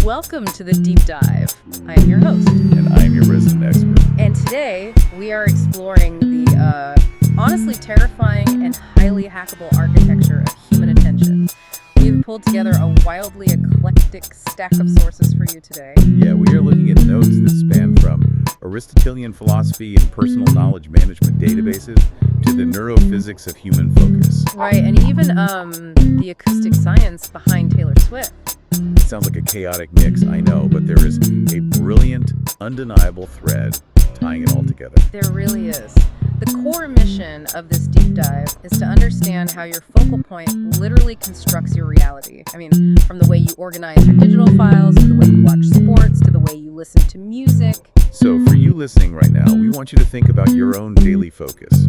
Welcome to the Deep Dive. I am your host. And I am your resident expert. And today we are exploring the honestly terrifying and highly hackable architecture of human attention. We've pulled together a wildly eclectic stack of sources for you today. Yeah, we are looking at notes that span from Aristotelian philosophy and personal knowledge management databases to the neurophysics of human focus. Right, and even the acoustic science behind Taylor Swift. It sounds like a chaotic mix, I know, but there is a brilliant, undeniable thread tying it all together. There really is. The core mission of this deep dive is to understand how your focal point literally constructs your reality. I mean, from the way you organize your digital files, to the way you watch sports, to the way you listen to music. So for you listening right now, we want you to think about your own daily focus.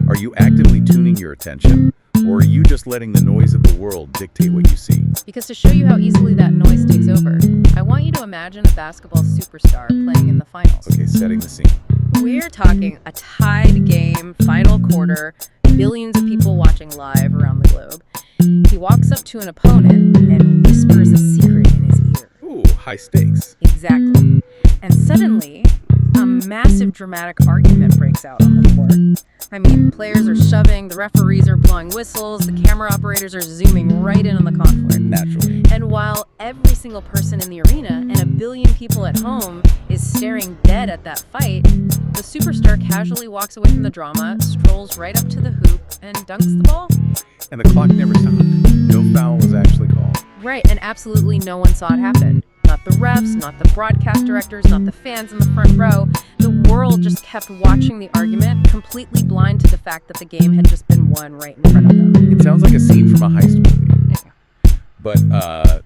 Are you actively tuning your attention, or are you just letting the noise of the world dictate what you see? Because to show you how easily that noise takes over, I want you to imagine a basketball superstar playing in the finals. Okay, setting the scene. We're talking a tied game, final quarter, billions of people watching live around the globe. He walks up to an opponent and whispers a secret in his ear. Ooh, high stakes. Exactly. And suddenly, a massive dramatic argument breaks out on the court. I mean, players are shoving, the referees are blowing whistles, the camera operators are zooming right in on the conflict. Naturally. And while every single person in the arena and a billion people at home is staring dead at that fight, the superstar casually walks away from the drama, strolls right up to the hoop, and dunks the ball. And the clock never stopped. No foul was actually called. Right, and absolutely no one saw it happen. Not the refs, not the broadcast directors, not the fans in the front row. The world just kept watching the argument, completely blind to the fact that the game had just been won right in front of them. It sounds like a scene from a heist movie. Yeah. But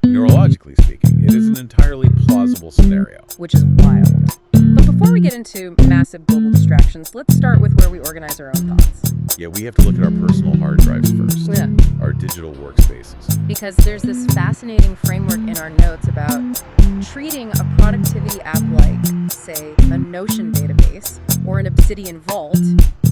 neurologically speaking, it is an entirely plausible scenario. Which is wild. But before we get into massive global distractions, let's start with where we organize our own thoughts. Yeah, we have to look at our personal hard drives first. Yeah. Our digital workspaces. Because there's this fascinating framework in our notes about treating a productivity app like, say, a Notion database or an Obsidian vault,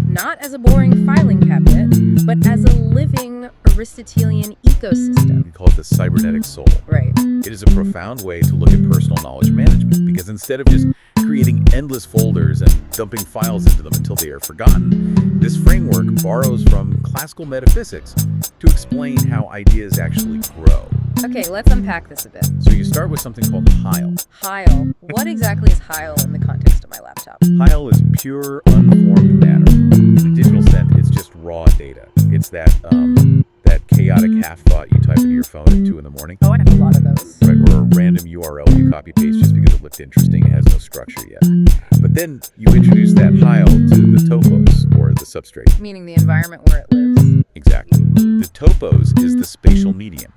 not as a boring filing cabinet, but as a living Aristotelian ecosystem. We call it the cybernetic soul. Right. It is a profound way to look at personal knowledge management, because instead of just creating endless folders and dumping files into them until they are forgotten, this framework borrows from classical metaphysics to explain how ideas actually grow. Okay, let's unpack this a bit. So you start with something called Heil. Heil. What exactly is Heil in the context of my laptop? Heil is pure, unformed matter. In a digital sense, it's just raw data. It's that chaotic half-thought you type into your phone at 2 a.m. Oh, I have a lot of those. Right, or a random URL you copy-paste just because it looked interesting. It has no structure yet. But then you introduce that Heil to the topos, or the substrate. Meaning the environment where it lives. Exactly. The topos is the spatial medium.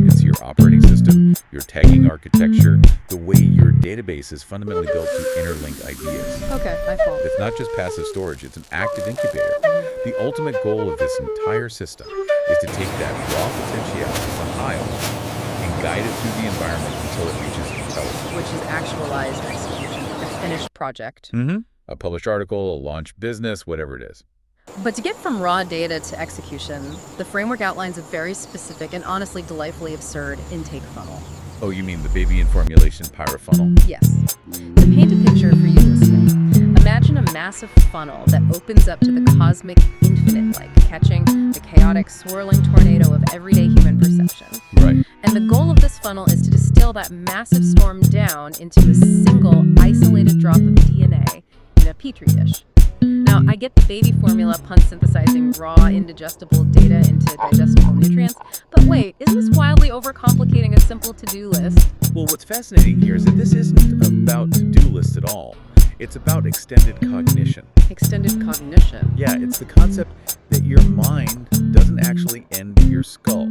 It's your operating system, your tagging architecture, the way your database is fundamentally built to interlink ideas. Okay, I follow. It's not just passive storage, it's an active incubator. The ultimate goal of this entire system is to take that raw potentiality from Heil and guide it through the environment until it reaches intelligence. Which is actualized execution, a finished project. A published article, a launched business, whatever it is. But to get from raw data to execution, the framework outlines a very specific and honestly delightfully absurd intake funnel. Oh, you mean the baby in formulation pyro funnel? Yes. To paint a picture for you listening, imagine a massive funnel that opens up to the cosmic infinite, like catching the chaotic, swirling tornado of everyday human perception. Right. And the goal of this funnel is to distill that massive storm down into a single, isolated drop of DNA in a petri dish. Now, I get the baby formula pun synthesizing raw, indigestible data into digestible nutrients, but wait, isn't this wildly overcomplicating a simple to-do list? Well, what's fascinating here is that this isn't about to-do lists at all. It's about extended cognition. Extended cognition. Yeah, it's the concept that your mind doesn't actually end at your skull.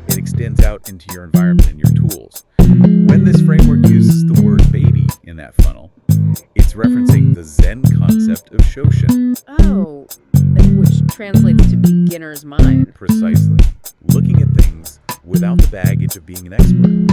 It extends out into your environment and your tools. When this framework uses the word baby in that funnel, it's referencing the Zen concept of Shoshin. Oh, which translates to beginner's mind. Precisely. Looking at things without the baggage of being an expert.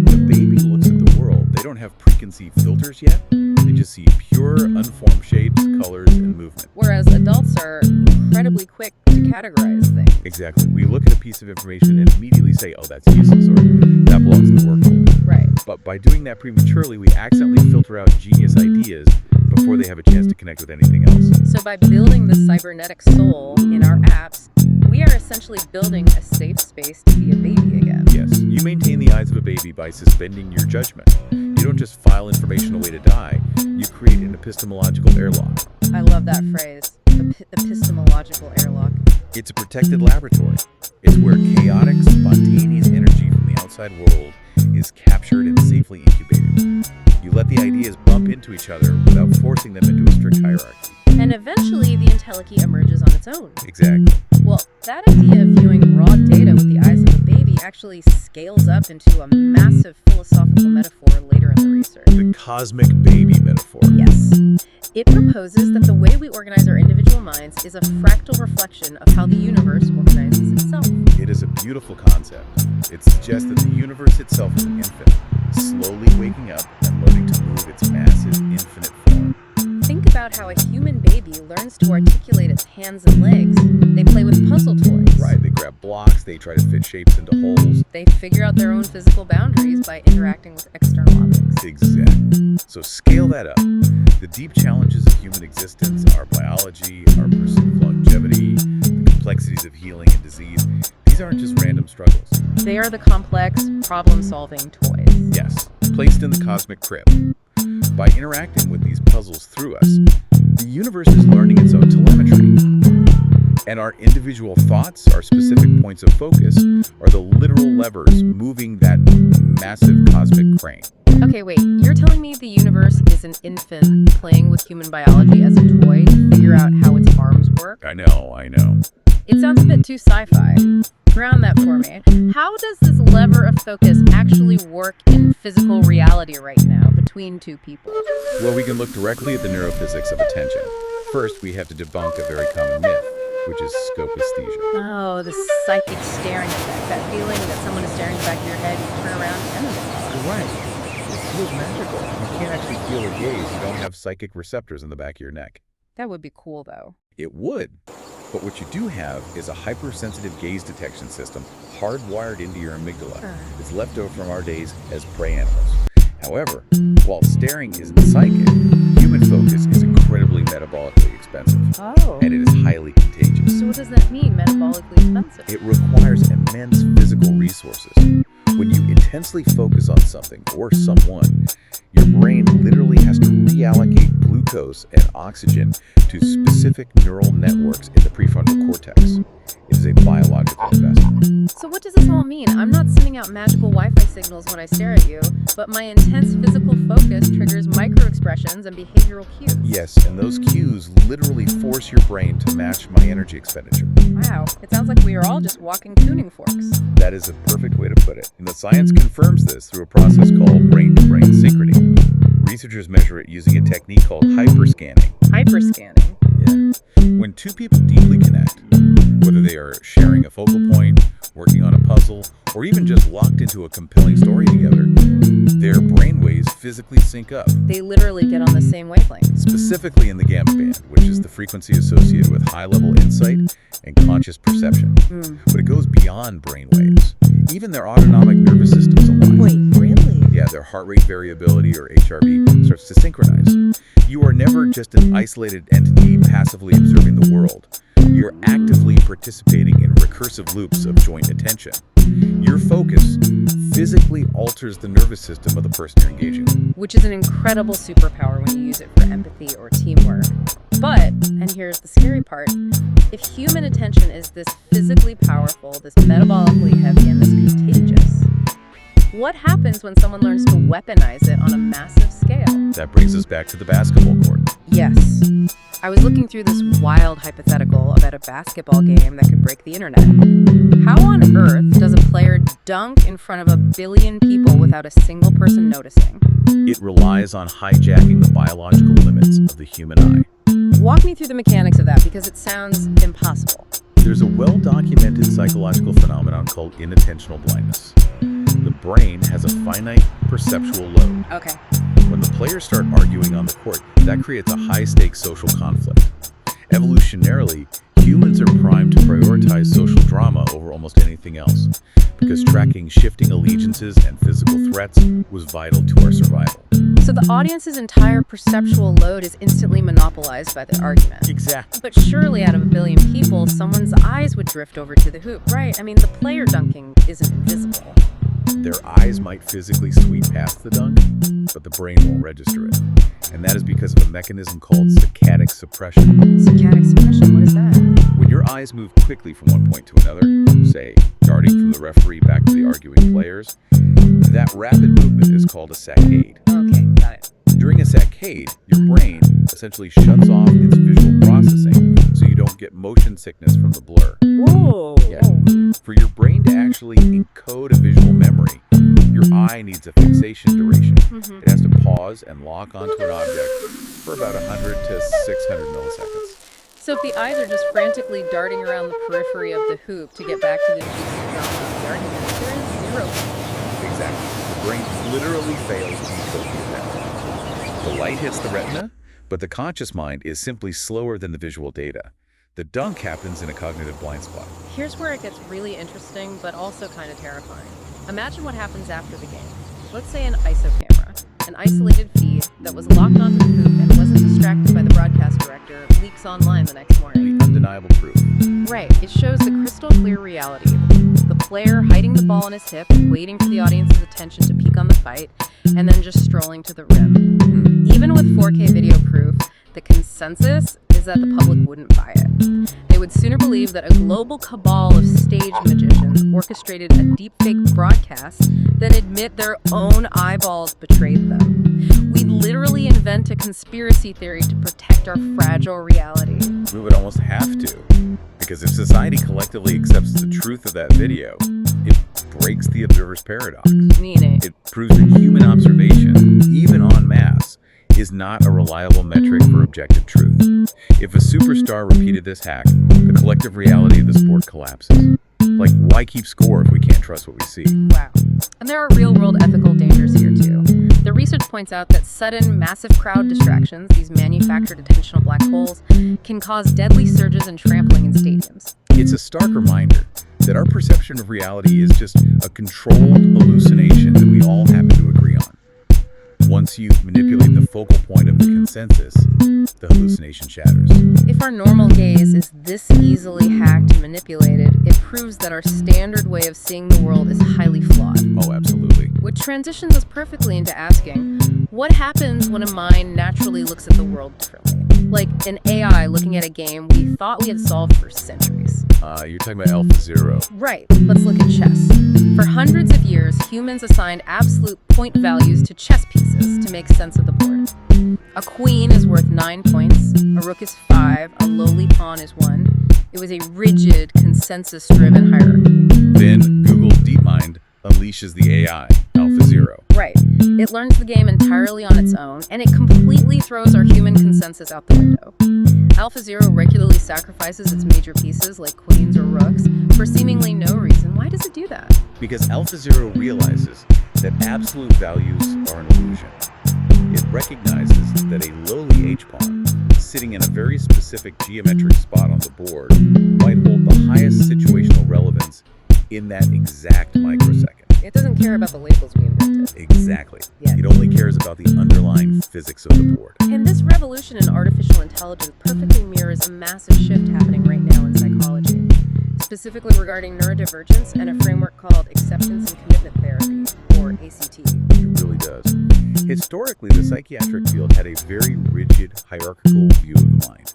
The baby looks at the world. They don't have preconceived filters yet. They just see pure, unformed shapes, colors, and movement. Whereas adults are incredibly quick to categorize things. Exactly. We look at a piece of information and immediately say, oh, that's useless, or that belongs in the workflow. Right. But by doing that prematurely, we accidentally filter out genius ideas before they have a chance to connect with anything else. So by building the cybernetic soul in our apps, we are essentially building a safe space to be a baby again. Yes, you maintain the eyes of a baby by suspending your judgment. You don't just file information away to die, you create an epistemological airlock. I love that phrase, epistemological airlock. It's a protected laboratory. It's where chaotic, spontaneous energy from the outside world is captured and safely incubated. You let the ideas bump into each other without forcing them into a strict hierarchy. And eventually the IntelliKey emerges on its own. Exactly. Well, that idea of viewing raw data with the eyes of a baby actually scales up into a massive philosophical metaphor later in the research. The cosmic baby metaphor. Yes. It proposes that the way we organize our individual minds is a fractal reflection of how the universe organizes itself. It is a beautiful concept. It suggests that the universe itself is an infant, slowly waking up and learning to move its massive, infinite form. Think about how a human baby learns to articulate its hands and legs. They play with puzzle toys. Right, they grab blocks, they try to fit shapes into holes. They figure out their own physical boundaries by interacting with external objects. Exactly. So scale that up. The deep challenges of human existence, our biology, our pursuit of longevity, the complexities of healing and disease, these aren't just random struggles. They are the complex, problem-solving toys. Yes, placed in the cosmic crib. By interacting with these puzzles through us, the universe is learning its own telemetry. And our individual thoughts, our specific points of focus, are the literal levers moving that massive cosmic crane. Okay, wait, you're telling me the universe is an infant playing with human biology as a toy to figure out how its arms work? I know. It sounds a bit too sci-fi. Ground that for me. How does this lever of focus actually work in physical reality right now between two people? Well, we can look directly at the neurophysics of attention. First, we have to debunk a very common myth, which is scopisthesia. Oh, the psychic staring effect. That feeling that someone is staring back of your head, you turn around and You're right. It feels magical. You can't actually feel or gaze. You don't have psychic receptors in the back of your neck. that would be cool, though. It would. But what you do have is a hypersensitive gaze detection system hardwired into your amygdala. It's left over from our days as prey animals. However, while staring isn't psychic, human focus is incredibly metabolically expensive. Oh. And it is highly contagious. So what does that mean, metabolically expensive? It requires immense physical resources. When you intensely focus on something or someone, your brain literally has to reallocate glucose and oxygen to specific neural networks in the prefrontal cortex. It is a biological investment. So what does this all mean? I'm not sending out magical Wi-Fi signals when I stare at you, but my intense physical focus triggers micro-expressions and behavioral cues. Yes, and those cues literally force your brain to match my energy expenditure. Wow, it sounds like we are all just walking tuning forks. That is a perfect way to put it. And the science confirms this through a process called brain-to-brain synchrony. Researchers measure it using a technique called hyperscanning. Hyperscanning? Yeah. When two people deeply connect, whether they are sharing a focal point, working on a puzzle, or even just locked into a compelling story together, their brainwaves physically sync up. They literally get on the same wavelength. Specifically in the gamma band, which is the frequency associated with high-level insight and conscious perception. But it goes beyond brainwaves. Even their autonomic nervous systems align. Wait, really? Yeah, their heart rate variability, or HRV, starts to synchronize. You are never just an isolated entity passively observing the world. You're actively participating in recursive loops of joint attention. Your focus physically alters the nervous system of the person you're engaging with. Which is an incredible superpower when you use it for empathy or teamwork. But, and here's the scary part, if human attention is this physically powerful, this metabolically heavy, and this contagious, what happens when someone learns to weaponize it on a massive scale? That brings us back to the basketball court. Yes. I was looking through this wild hypothetical about a basketball game that could break the internet. How on earth does a player dunk in front of a billion people without a single person noticing? It relies on hijacking the biological limits of the human eye. Walk me through the mechanics of that, because it sounds impossible. There's a well-documented psychological phenomenon called inattentional blindness. The brain has a finite perceptual load. Okay. When the players start arguing on the court, that creates a high-stakes social conflict. Evolutionarily, Humans are primed to prioritize social drama over almost anything else, because tracking shifting allegiances and physical threats was vital to our survival. So the audience's entire perceptual load is instantly monopolized by the argument. Exactly. But surely out of a billion people, someone's eyes would drift over to the hoop, right? I mean, the player dunking isn't invisible. Their eyes might physically sweep past the dunk, but the brain won't register it. And that is because of a mechanism called saccadic suppression. Saccadic suppression, what is that? When your eyes move quickly from one point to another, say, darting from the referee back to the arguing players, that rapid movement is called a saccade. Okay, got it. During a saccade, your brain essentially shuts off its visual processing so you don't get motion sickness from the blur. Whoa! Yeah. For your brain to actually encode a visual memory, your eye needs a fixation duration. It has to pause and lock onto an object for about 100 to 600 milliseconds. So if the eyes are just frantically darting around the periphery of the hoop to get back to the juicy drama of the argument, there is zero connection. Exactly. The brain literally fails to encode the event. The light hits the retina, but the conscious mind is simply slower than the visual data. The dunk happens in a cognitive blind spot. Here's where it gets really interesting, but also kind of terrifying. Imagine what happens after the game. Let's say an ISO camera, an isolated feed that was locked onto the hoop and wasn't distracted by the broadcast director, leaks online the next morning. The undeniable proof. Right, it shows the crystal clear reality. The player hiding the ball in his hip, waiting for the audience's attention to peek on the fight, and then just strolling to the rim. Even with 4K video proof, the consensus is that the public wouldn't buy it. They would sooner believe that a global cabal of stage magicians orchestrated a deepfake broadcast than admit their own eyeballs betrayed them. We literally invent a conspiracy theory to protect our fragile reality. We would almost have to, because if society collectively accepts the truth of that video, it breaks the observer's paradox. Meaning? It proves that human observation, even en masse, is not a reliable metric for objective truth. If a superstar repeated this hack, the collective reality of the sport collapses. Like, why keep score if we can't trust what we see? Wow. And there are real-world ethical dangers here, too. The research points out that sudden, massive crowd distractions, these manufactured attentional black holes, can cause deadly surges and trampling in stadiums. It's a stark reminder that our perception of reality is just a controlled hallucination that we all happen to agree on. Once you manipulate the focal point of the consensus, the hallucination shatters. If our normal gaze is this easily hacked and manipulated, it proves that our standard way of seeing the world is highly flawed. Oh, absolutely. Which transitions us perfectly into asking, what happens when a mind naturally looks at the world differently? Like an AI looking at a game we thought we had solved for centuries. You're talking about AlphaZero. Right, let's look at chess. For hundreds of years, humans assigned absolute point values to chess pieces to make sense of the board. A queen is worth 9 points, a rook is 5, a lowly pawn is 1. It was a rigid, consensus-driven hierarchy. Then Google DeepMind unleashes the AI, AlphaZero. Right. It learns the game entirely on its own, and it completely throws our human consensus out the window. AlphaZero regularly sacrifices its major pieces, like queens or rooks, for seemingly no reason. Why does it do that? Because AlphaZero realizes that absolute values are an illusion. It recognizes that a lowly H-pawn, sitting in a very specific geometric spot on the board, might hold the highest situational relevance in that exact microsecond. It doesn't care about the labels we invented. Exactly. Yeah. It only cares about the underlying physics of the board. And this revolution in artificial intelligence perfectly mirrors a massive shift happening right now in psychology, specifically regarding neurodivergence and a framework called acceptance and commitment therapy, or ACT. It really does. Historically, the psychiatric field had a very rigid, hierarchical view of the mind.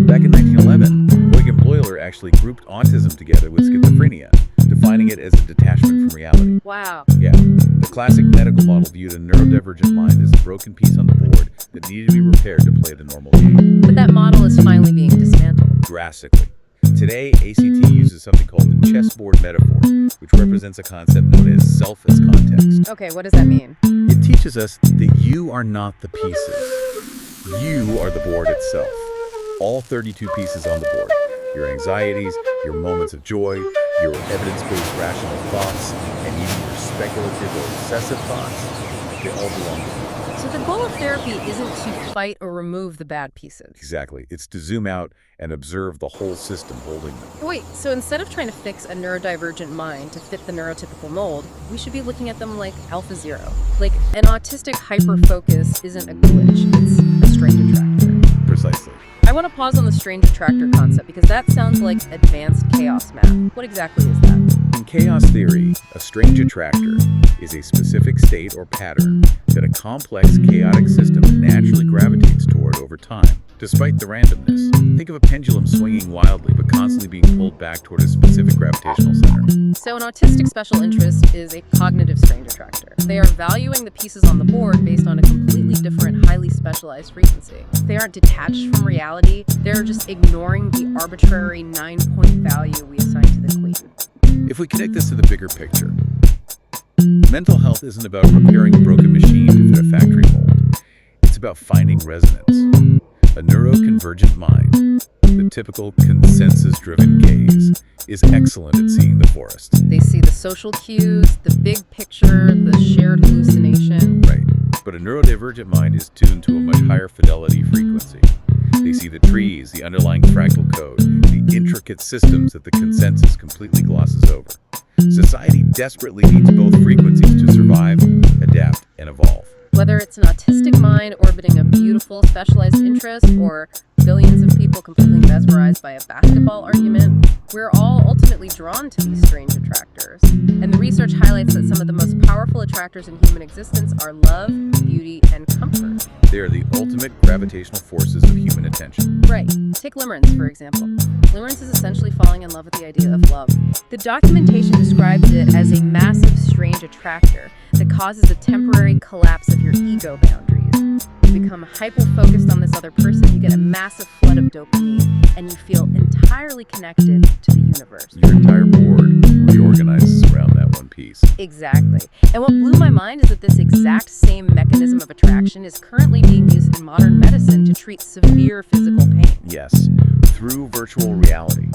Back in 1911, William Bleuler actually grouped autism together with schizophrenia, defining it as a detachment from reality. Wow. Yeah, the classic medical model viewed a neurodivergent mind as a broken piece on the board that needed to be repaired to play the normal game. But that model is finally being dismantled. Drastically. Today, ACT uses something called the chessboard metaphor, which represents a concept known as self as context. Okay, what does that mean? It teaches us that you are not the pieces. You are the board itself. All 32 pieces on the board. Your anxieties, your moments of joy, your evidence-based rational thoughts, and even your speculative or obsessive thoughts. They all belong to you. So the goal of therapy isn't to fight or remove the bad pieces. Exactly. It's to zoom out and observe the whole system holding them. Wait, so instead of trying to fix a neurodivergent mind to fit the neurotypical mold, we should be looking at them like Alpha Zero. Like, an autistic hyperfocus isn't a glitch, it's a strange attractor. Precisely. I want to pause on the strange attractor concept because that sounds like advanced chaos math. What exactly is that? In chaos theory, a strange attractor is a specific state or pattern that a complex, chaotic system naturally gravitates toward over time, despite the randomness. Think of a pendulum swinging wildly but constantly being pulled back toward a specific gravitational center. So an autistic special interest is a cognitive strange attractor. They are valuing the pieces on the board based on a completely different, highly specialized frequency. They aren't detached from reality, they're just ignoring the arbitrary 9-point value we assign to the queen. If we connect this to the bigger picture, mental health isn't about repairing a broken machine to fit a factory mold. It's about finding resonance. A neuroconvergent mind, the typical consensus-driven gaze, is excellent at seeing the forest. They see the social cues, the big picture, the shared hallucination. Right. But a neurodivergent mind is tuned to a much higher fidelity frequency. They see the trees, the underlying fractal code, the intricate systems that the consensus completely glosses over. Society desperately needs both frequencies to survive, adapt, and evolve. Whether it's an autistic mind orbiting a beautiful, specialized interest, or billions of people completely mesmerized by a basketball argument, we're all ultimately drawn to these strange attractors. And the research highlights that some of the most powerful attractors in human existence are love, beauty, and comfort. They are the ultimate gravitational forces of human attention. Right. Take limerence, for example. Limerence is essentially falling in love with the idea of love. The documentation describes it as a massive, strange attractor that causes a temporary collapse of your ego boundaries. You become hyper-focused on this other person, you get a massive flood of dopamine, and you feel entirely connected to the universe. Your entire board reorganizes around that one piece. Exactly. And what blew my mind is that this exact same mechanism of attraction is currently being used in modern medicine to treat severe physical pain. Yes, through virtual reality.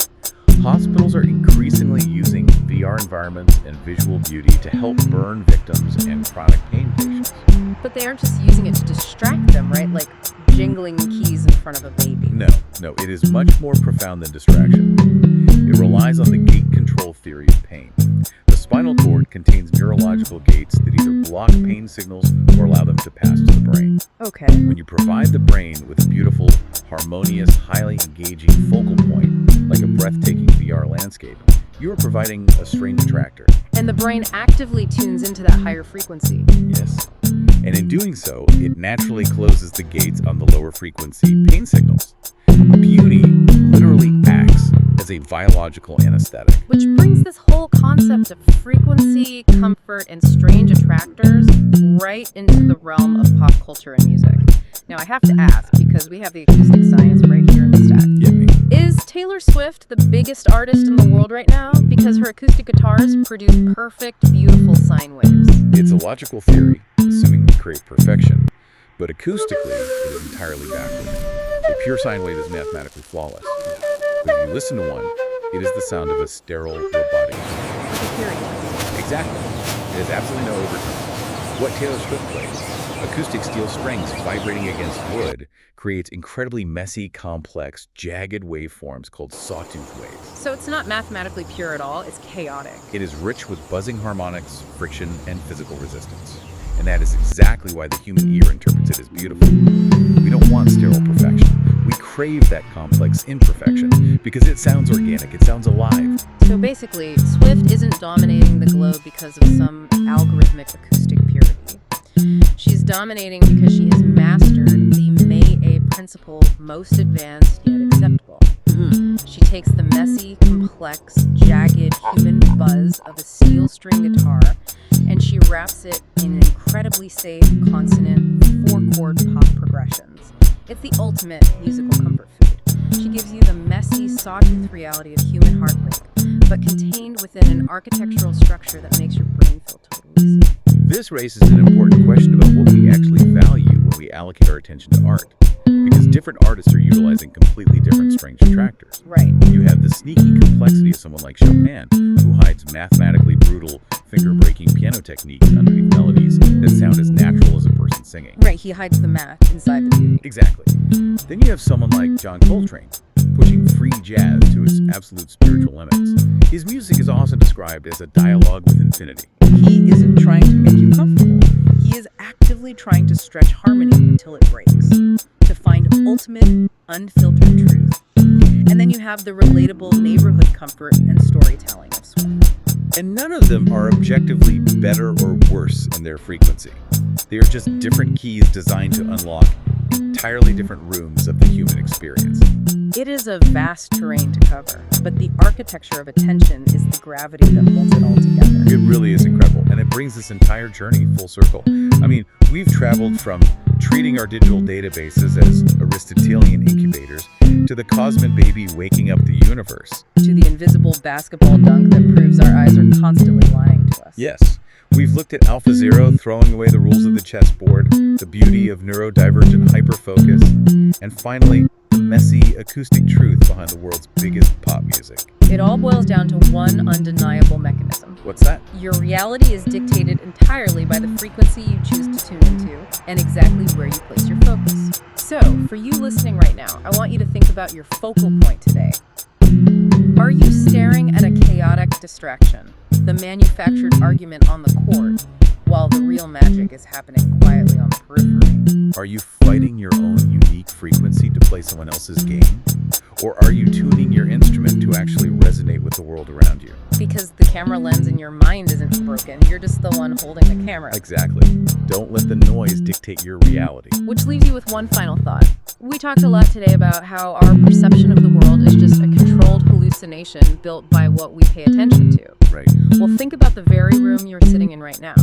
Hospitals are increasingly using VR environments and visual beauty to help burn victims and chronic pain patients. But they aren't just using it to distract them, right? Like jingling keys in front of a baby. No, it is much more profound than distraction. It relies on the gate control theory of pain. The spinal cord contains neurological gates that either block pain signals or allow them to pass to the brain. Okay. When you provide the brain with a beautiful, harmonious, highly engaging focal point, like a breathtaking VR landscape, you are providing a strange attractor. And the brain actively tunes into that higher frequency. Yes. And in doing so, it naturally closes the gates on the lower frequency pain signals. Beauty literally acts as a biological anesthetic. Which brings this whole concept of frequency, comfort, and strange attractors right into the realm of pop culture and music. Now, I have to ask, because we have the acoustic science right here in the stack. Get me. Is Taylor Swift the biggest artist in the world right now because her acoustic guitars produce perfect, beautiful sine waves? It's a logical theory, assuming we create perfection, but acoustically, it is entirely backward. A pure sine wave is mathematically flawless. But if you listen to one, it is the sound of a sterile robotic. Exactly. It has absolutely no overtones. What Taylor Swift plays, acoustic steel strings vibrating against wood, creates incredibly messy, complex, jagged waveforms called sawtooth waves. So it's not mathematically pure at all, it's chaotic. It is rich with buzzing harmonics, friction, and physical resistance. And that is exactly why the human ear interprets it as beautiful. We don't want sterile perfection. We crave that complex imperfection because it sounds organic, it sounds alive. So basically, Swift isn't dominating the globe because of some algorithmic acoustic purity. She's dominating because she has mastered the May A principle, most advanced yet acceptable. She takes the messy, complex, jagged human buzz of a steel string guitar and she wraps it in incredibly safe, consonant, 4-chord pop progressions. It's the ultimate musical comfort food. She gives you the messy, sawtooth reality of human heartbreak, but contained within an architectural structure that makes your brain feel totally safe. This raises an important question about what we actually value when we allocate our attention to art. Because different artists are utilizing completely different strange attractors. Right. You have the sneaky complexity of someone like Chopin, who hides mathematically brutal, finger-breaking piano techniques underneath melodies that sound as natural as a person singing. Right, he hides the math inside the beauty. Exactly. Then you have someone like John Coltrane, pushing free jazz to its absolute spiritual limits. His music is also described as a dialogue with infinity. He isn't trying to make you comfortable. He is actively trying to stretch harmony until it breaks, to find ultimate, unfiltered truth. And then you have the relatable neighborhood comfort and storytelling of Swift. And none of them are objectively better or worse in their frequency. They are just different keys designed to unlock entirely different rooms of the human experience. It is a vast terrain to cover, but the architecture of attention is the gravity that holds it all together. It really is incredible, and it brings this entire journey full circle. I mean, we've traveled from treating our digital databases as Aristotelian incubators to the cosmic baby waking up the universe. To the invisible basketball dunk that proves our eyes are constantly lying to us. Yes, we've looked at AlphaZero throwing away the rules of the chessboard, the beauty of neurodivergent hyperfocus, and finally, the messy acoustic truth behind the world's biggest pop music. It all boils down to one undeniable mechanism. What's that? Your reality is dictated entirely by the frequency you choose to tune into and exactly where you place your focus. So, for you listening right now, I want you to think about your focal point today. Are you staring at a chaotic distraction, the manufactured argument on the court, while the real magic is happening quietly on the periphery? Are you fighting your own unique frequency to play someone else's game? Or are you tuning your instrument to actually resonate with the world around you? Because the camera lens in your mind isn't broken, you're just the one holding the camera. Exactly. Don't let the noise dictate your reality. Which leaves you with one final thought. We talked a lot today about how our perception of the world is just a controlled hallucination built by what we pay attention to. Right. Well, think about the very room you're sitting in right now.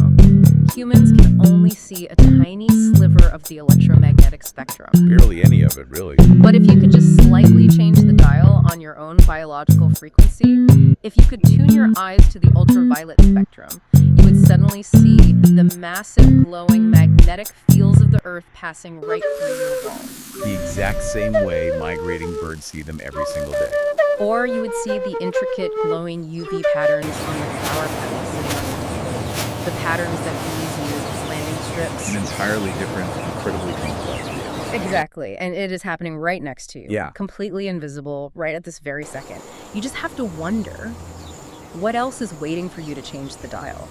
Humans can only see a tiny sliver of the electromagnetic spectrum. Barely any of it, really. But if you could just slightly change the dial on your own biological frequency, if you could tune your eyes to the ultraviolet spectrum, you would suddenly see the massive glowing magnetic fields of the Earth passing right through your wall. The exact same way migrating birds see them every single day. Or you would see the intricate glowing UV patterns on the flower petals sitting on the table. The patterns that bees use as landing strips. An entirely different, incredibly complex view. Exactly, and it is happening right next to you. Yeah. Completely invisible, right at this very second. You just have to wonder, what else is waiting for you to change the dial?